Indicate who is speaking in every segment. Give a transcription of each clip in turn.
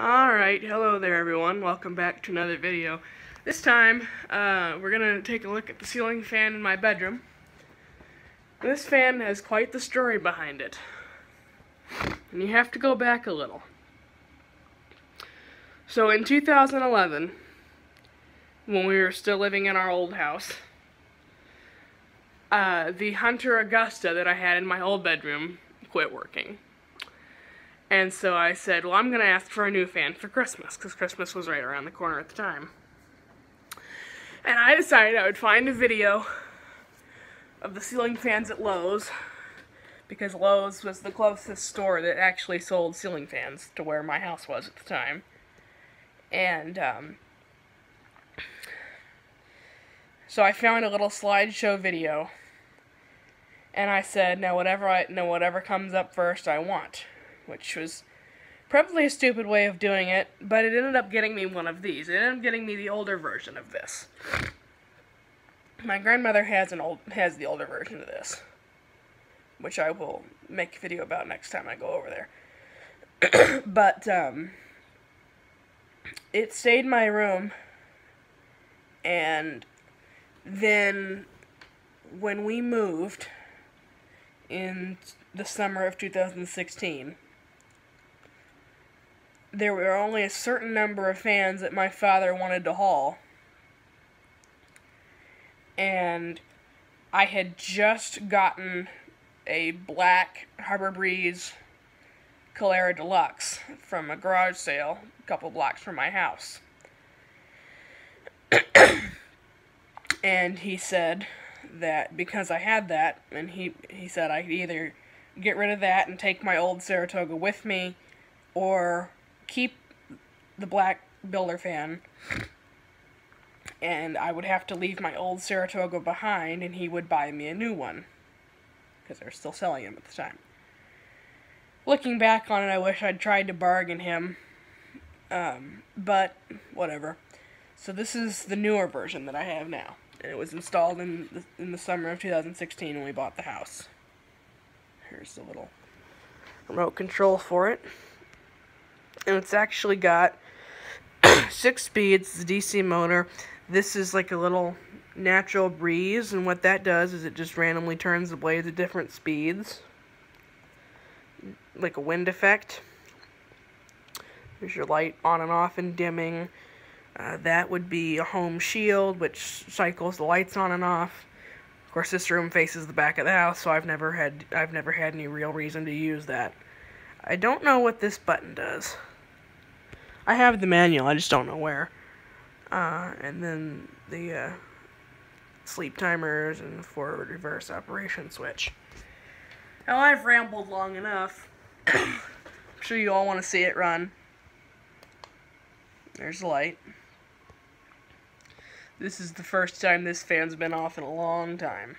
Speaker 1: Alright, hello there everyone, welcome back to another video. This time, we're gonna take a look at the ceiling fan in my bedroom. This fan has quite the story behind it. And you have to go back a little. So in 2011, when we were still living in our old house, the Hunter Augusta that I had in my old bedroom quit working. And so I said, well, I'm going to ask for a new fan for Christmas, because Christmas was right around the corner at the time. And I decided I would find a video of the ceiling fans at Lowe's, because Lowe's was the closest store that actually sold ceiling fans to where my house was at the time. And so I found a little slideshow video, and I said, now whatever comes up first I want. Which was probably a stupid way of doing it, but it ended up getting me one of these. It ended up getting me the older version of this. My grandmother has the older version of this, which I will make a video about next time I go over there. But it stayed in my room, and then when we moved in the summer of 2016, there were only a certain number of fans that my father wanted to haul. And I had just gotten a black Harbor Breeze Calera Deluxe from a garage sale a couple blocks from my house. And he said that because I had that, and he said I could either get rid of that and take my old Saratoga with me, or keep the black builder fan, and I would have to leave my old Saratoga behind, and he would buy me a new one, because they were still selling them at the time. Looking back on it, I wish I'd tried to bargain him, but whatever. So this is the newer version that I have now, and it was installed in the summer of 2016 when we bought the house. Here's the little remote control for it. And it's actually got 6 speeds, it's a DC motor. This is like a little natural breeze, and what that does is it just randomly turns the blades at different speeds, like a wind effect. There's your light on and off and dimming. That would be a home shield, which cycles the lights on and off. Of course, this room faces the back of the house, so I've never had any real reason to use that. I don't know what this button does. I have the manual, I just don't know where. And then the sleep timers and forward reverse operation switch. Now I've rambled long enough. I'm sure you all want to see it run. There's the light. This is the first time this fan's been off in a long time.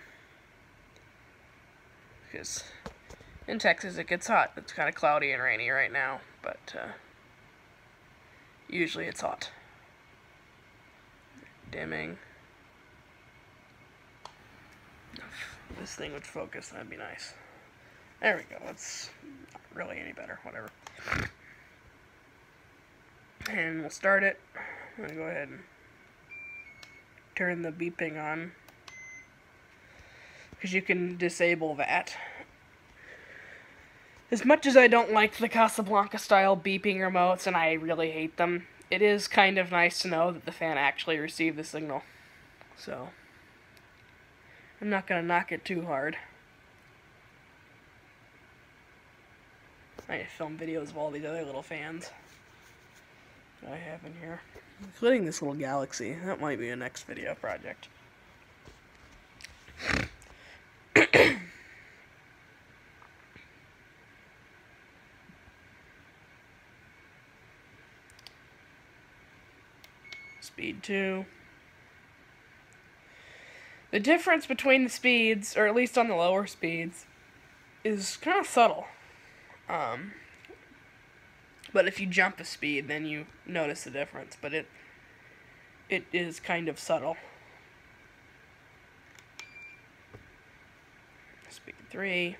Speaker 1: Because in Texas it gets hot. It's kind of cloudy and rainy right now, but usually it's hot. Dimming. If this thing would focus, that'd be nice. There we go. It's not really any better. Whatever. And we'll start it. I'm gonna go ahead and turn the beeping on, because you can disable that. As much as I don't like the Casablanca style beeping remotes, and I really hate them, it is kind of nice to know that the fan actually received the signal. So I'm not gonna knock it too hard. I film videos of all these other little fans that I have in here, including this little Galaxy. That might be a next video project. Speed 2. The difference between the speeds, or at least on the lower speeds, is kind of subtle. But if you jump a speed, then you notice the difference. But it is kind of subtle. Speed 3.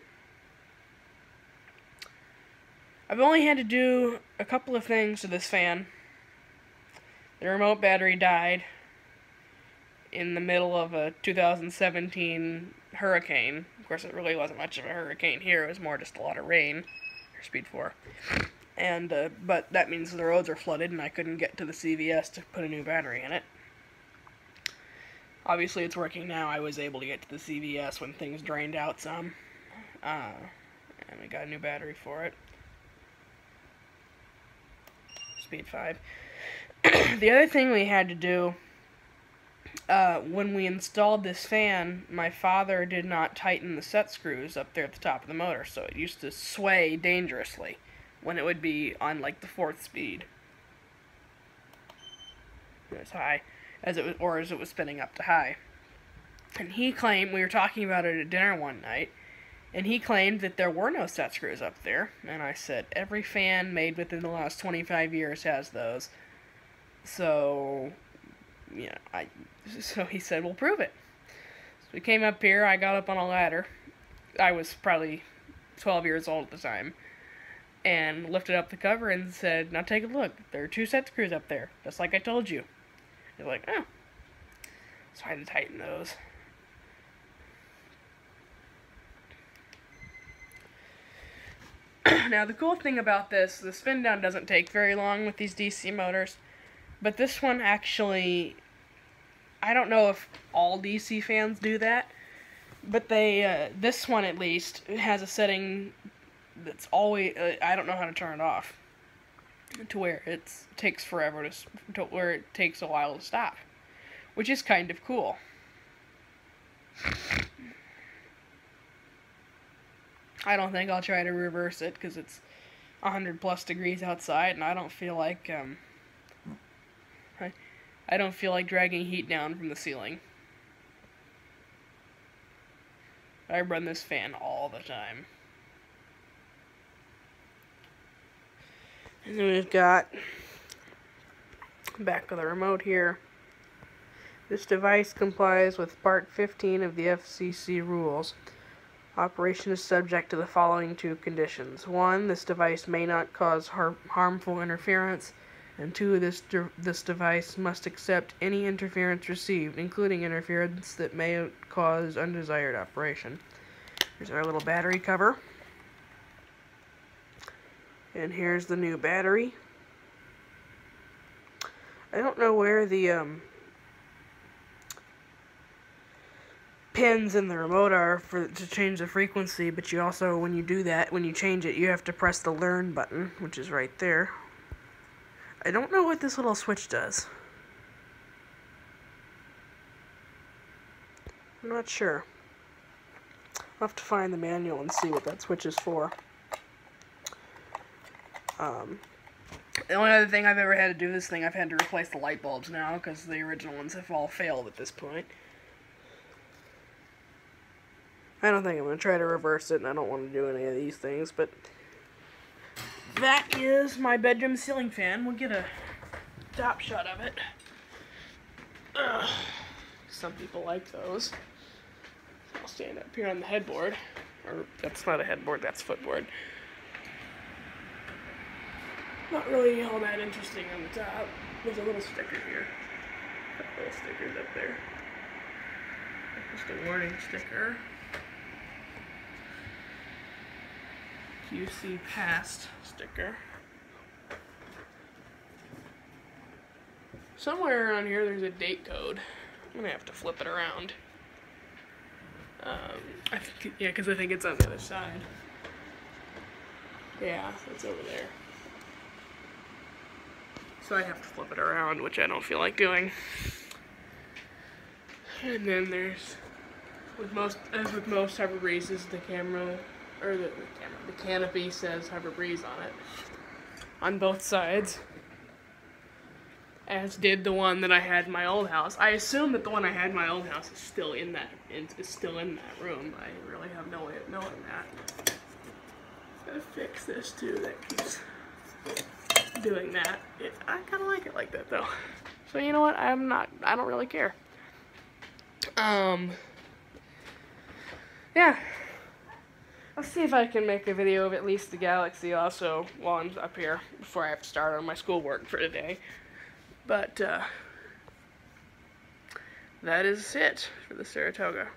Speaker 1: I've only had to do a couple of things to this fan. The remote battery died in the middle of a 2017 hurricane. Of course, it really wasn't much of a hurricane here. It was more just a lot of rain. Speed 4. And, but that means the roads are flooded and I couldn't get to the CVS to put a new battery in it. Obviously, it's working now. I was able to get to the CVS when things drained out some. And we got a new battery for it. Speed 5. The other thing we had to do, when we installed this fan, my father did not tighten the set screws up there at the top of the motor, so it used to sway dangerously when it would be on like the 4th speed. As high as it was, or as it was spinning up to high. And he claimed, we were talking about it at dinner one night, and he claimed that there were no set screws up there. And I said, every fan made within the last 25 years has those. So, yeah, so he said, well, prove it. So we came up here, I got up on a ladder. I was probably 12 years old at the time. And lifted up the cover and said, now take a look. There are 2 set screws up there, just like I told you. He's like, oh. So I had to tighten those. Now, the cool thing about this, the spin down doesn't take very long with these DC motors. But this one actually, I don't know if all DC fans do that. But they, this one at least, has a setting that's always, I don't know how to turn it off. To where it takes forever to where it takes a while to stop. Which is kind of cool. I don't think I'll try to reverse it because it's 100+ degrees outside and I don't feel like I don't feel like dragging heat down from the ceiling. I run this fan all the time. And then we've got back of the remote here. This device complies with Part 15 of the FCC rules. Operation is subject to the following 2 conditions. 1, this device may not cause harmful interference. And 2, this device must accept any interference received, including interference that may cause undesired operation. Here's our little battery cover. And here's the new battery. I don't know where the pins in the remote are to change the frequency, but you also, when you do that, when you change it, you have to press the learn button, which is right there. I don't know what this little switch does. I'm not sure. I'll have to find the manual and see what that switch is for. The only other thing I've ever had to do this thing, I've had to replace the light bulbs now, because the original ones have all failed at this point. I don't think I'm going to try to reverse it, and I don't want to do any of these things, but that is my bedroom ceiling fan. We'll get a top shot of it. Some people like those. I'll stand up here on the headboard. Or, that's not a headboard, that's footboard. Not really all that interesting on the top. There's a little sticker here. A couple little stickers up there. Just a warning sticker. QC passed sticker. Somewhere around here there's a date code. I'm gonna have to flip it around. I think, yeah, because I think it's on the other side. Yeah, it's over there. So I have to flip it around, which I don't feel like doing. And then there's, as with most Hover Breezes, the canopy says Hover Breeze on it. On both sides. As did the one that I had in my old house. I assume that the one I had in my old house is still in that room. I really have no way of knowing that. Gotta fix this too. That keeps doing that. I kind of like it like that though. So you know what? I don't really care. Yeah. I'll see if I can make a video of at least the galaxy also while I'm up here before I have to start on my schoolwork for today. But that is it for the Saratoga.